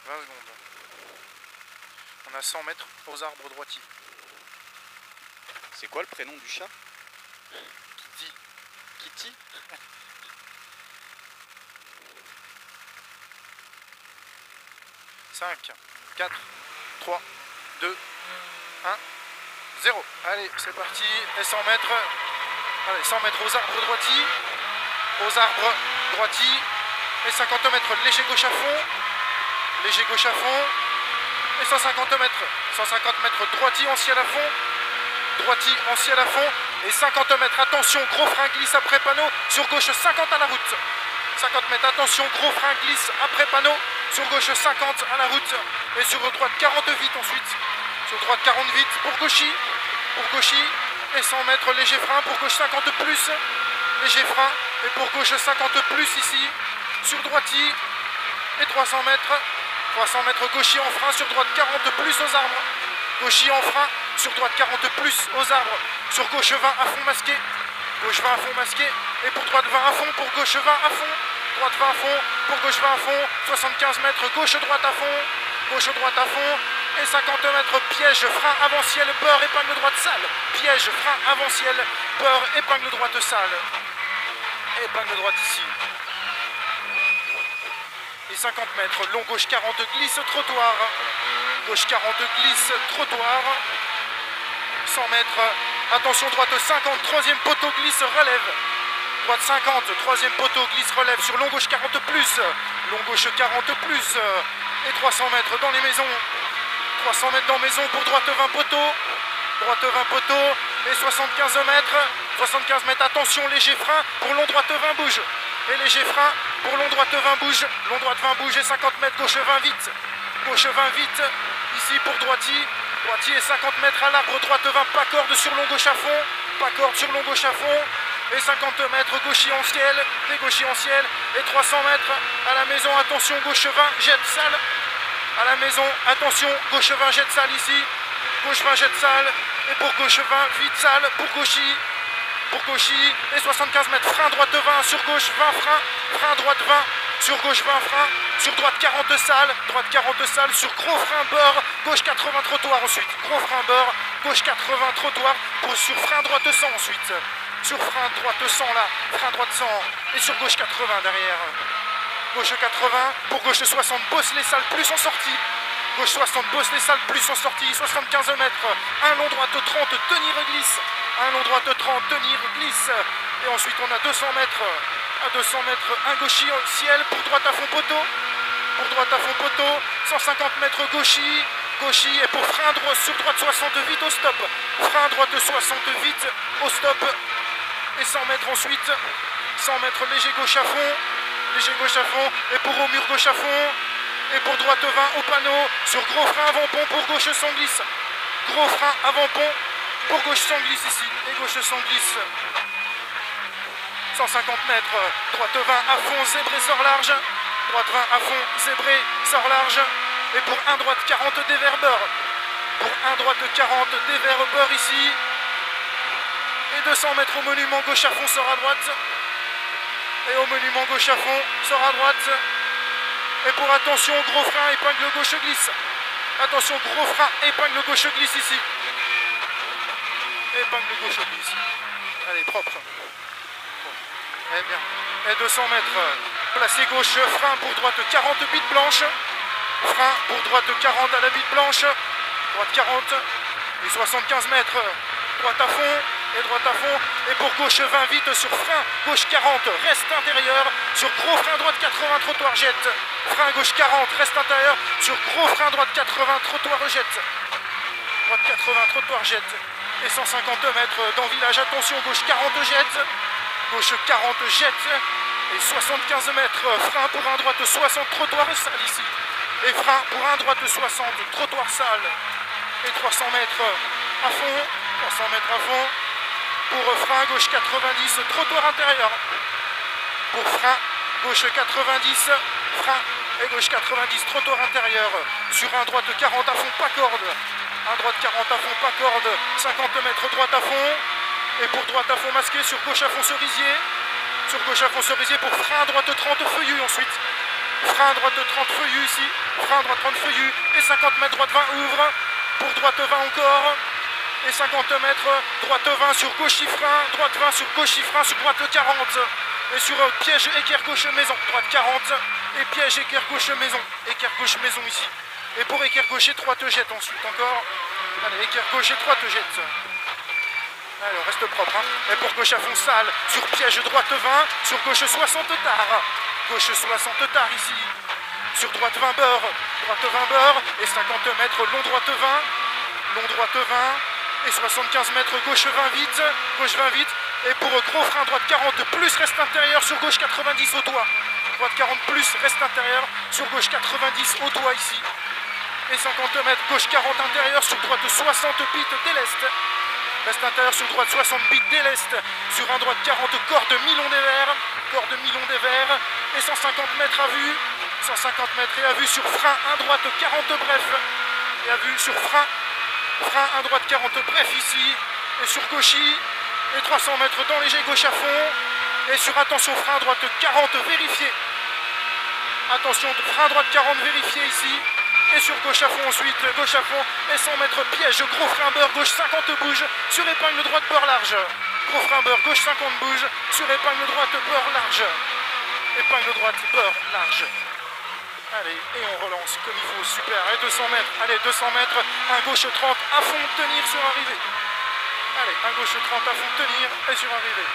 20 secondes. On a 100 mètres aux arbres droitiers. C'est quoi le prénom du chat? Kitty. Kitty? 5, 4, 3, 2, 1, 0. Allez, c'est parti. Et 100 mètres. Allez, 100 mètres aux arbres droitiers. Aux arbres droitiers. Et 50 mètres léger gauche à fond. Léger gauche à fond. Et 150 mètres. 150 mètres droitier en ciel à fond. Droitier en ciel à fond. Et 50 mètres. Attention, gros frein glisse après panneau. Sur gauche 50 à la route. 50 mètres. Attention, gros frein glisse après panneau. Sur gauche 50 à la route. Et sur droite 40 vite ensuite. Sur droite 40 vite pour Gauchy. Pour Gauchy. Et 100 mètres léger frein. Pour gauche 50 plus. Léger frein. Et pour gauche 50 plus ici. Sur droitier. Et 300 mètres. 300 mètres Gauchy en frein. Sur droite 40 plus aux arbres. Gauchy en frein. Sur droite 40 plus aux arbres. Sur gauche 20 à fond masqué. Gauche 20 à fond masqué. Et pour droite 20 à fond. Pour gauche 20 à fond. Droite 20 à fond. Pour gauche 20 à fond. 75 mètres. Gauche droite à fond. Gauche droite à fond. Et 50 mètres. Piège. Frein avant ciel. Beurre. Épingle droite sale. Piège. Frein avant ciel. Beurre. Épingle droite sale. Épingle droite ici. Et 50 mètres. Long gauche 40. Glisse trottoir. Gauche 40. Glisse trottoir. 100 mètres. Attention droite 50. Troisième poteau glisse relève. Droite 50. Troisième poteau glisse relève sur long gauche 40 plus. Long gauche 40 plus. Et 300 mètres dans les maisons. 300 mètres dans maison pour droite 20 poteaux. Droite 20 poteaux. Et 75 mètres. 75 mètres. Attention léger frein. Pour long droite 20 bouge. Et léger frein. Pour long droite 20 bouge. Long droite 20 bouge. Et 50 mètres. Gauche 20 vite. Gauche 20 vite. Ici pour droitier. Droitier et 50 mètres à l'arbre. Droite 20. Pas corde sur long gauche à fond. Pas corde sur long gauche à fond. Et 50 mètres. Gauchy en ciel. Des gauchis en ciel. Et 300 mètres à la maison. Attention. Gauche 20. Jette sale. À la maison. Attention. Gauche 20. Jette sale ici. Gauche 20. Jette sale. Et pour gauche 20. Vite sale. Pour Gauchy. Pour Gauchy. Et 75 mètres. Frein droite 20. Sur gauche 20 frein. Frein droite 20. Sur gauche 20 frein. Sur droite 40 sale. Droite 40 sale. Sur gros frein beurre. Gauche 80 trottoir ensuite. Gros frein beurre. Gauche 80 trottoir. Pour sur frein droite 100 ensuite. Sur frein droite 100 là. Frein droite 100. Et sur gauche 80 derrière. Gauche 80. Pour gauche 60. Bosse les salles plus en sortie. Gauche 60. Bosse les salles plus en sortie. 75 mètres. Un long droite 30. Tenir glisse. Un long droite 30. Tenir glisse. Et ensuite on a 200 mètres. À 200 mètres. Un Gauchy au ciel. Pour droite à fond poteau. Pour droite à fond poteau. 150 mètres Gauchy. Gauchy. Et pour frein droit sur droite 60 vite au stop. Frein droite 60 vite au stop. Et 100 mètres ensuite. 100 mètres léger gauche à fond. Léger gauche à fond. Et pour au mur gauche à fond. Et pour droite 20 au panneau. Sur gros frein avant-pont pour gauche sans glisse. Gros frein avant-pont pour gauche sans glisse ici. Et gauche sans glisse. 150 mètres. Droite 20 à fond. Zébré sort large. Droite 20 à fond. Zébré sort large. Et pour un droite 40 dévers beurre. Pour un droite 40 dévers beurre ici. Et 200 mètres au monument gauche à fond sort à droite. Et au monument gauche à fond sort à droite. Et pour attention, gros frein, épingle gauche glisse. Attention, gros frein, épingle gauche glisse ici. Épingle gauche glisse. Allez, propre. Eh bien. Et 200 mètres. Placé gauche, frein pour droite 40 bite blanche. Frein pour droite 40 à la bite blanche. Droite 40. Et 75 mètres. Droite à fond. Et droite à fond. Et pour gauche 20 vite sur frein. Gauche 40. Reste intérieur. Sur gros frein droite 80 trottoir jette. Frein gauche 40. Reste intérieur. Sur gros frein droite 80 trottoir jette. Droite 80 trottoir jette. Et 150 mètres dans village. Attention gauche 40 jette. Gauche 40 jette. Et 75 mètres. Frein pour un droite 60 trottoir sale ici. Et frein pour un droite 60 trottoir sale. Et 300 mètres à fond. 300 mètres à fond. Pour frein gauche 90 trottoir intérieur. Pour frein gauche 90 frein et gauche 90 trottoir intérieur. Sur un droite 40 à fond pas corde. Un droite 40 à fond pas corde. 50 mètres droite à fond. Et pour droite à fond masqué sur gauche à fond cerisier. Sur gauche à fond cerisier pour frein droite 30 feuillu ensuite. frein droite 30 feuillus ici, frein droite 30 feuillus, et 50 mètres droite 20 ouvre, pour droite 20 encore, et 50 mètres, droite 20 sur gauche frein, droite 20 sur gauche frein, sur droite 40, et sur piège équerre gauche maison, droite 40, et piège équerre gauche maison ici, et pour équerre gauche 3 te jette ensuite encore, allez équerre gauche 3 te jette. Allez, on reste propre, hein. Et pour gauche à fond sale, sur piège droite 20, sur gauche 60 tard. Gauche 60 tard ici. Sur droite 20 beurre, et 50 mètres long droite 20, et 75 mètres gauche 20 vite, et pour gros frein droite 40 plus reste intérieur sur gauche 90 au doigt. Droite 40 plus reste intérieur sur gauche 90 au doigt ici. Et 50 mètres gauche 40 intérieur sur droite 60 bits dès l'est. Reste intérieur sur droite 60 bits dès l'est, sur un droite 40 corde Milon des Verts, et 150 mètres à vue, 150 mètres et à vue sur frein 1 droite 40 bref, et à vue sur frein 1 droite 40 bref ici, et sur gauchy, et 300 mètres dans léger gauche à fond, et sur attention frein droite 40 vérifié, attention frein droite 40 vérifié ici, et sur gauche à fond ensuite, gauche à fond, et 100 mètres piège, gros frein beurre, gauche 50 bouge, sur épingle droite beurre large, gros frein beurre, gauche 50 bouge, sur épingle droite beurre large, épingle droite beurre large. Allez, et on relance comme il faut, super, et 200 mètres, allez 200 mètres, un gauche 30 à fond, tenir sur arrivée. Allez, un gauche 30 à fond, tenir, et sur arrivée.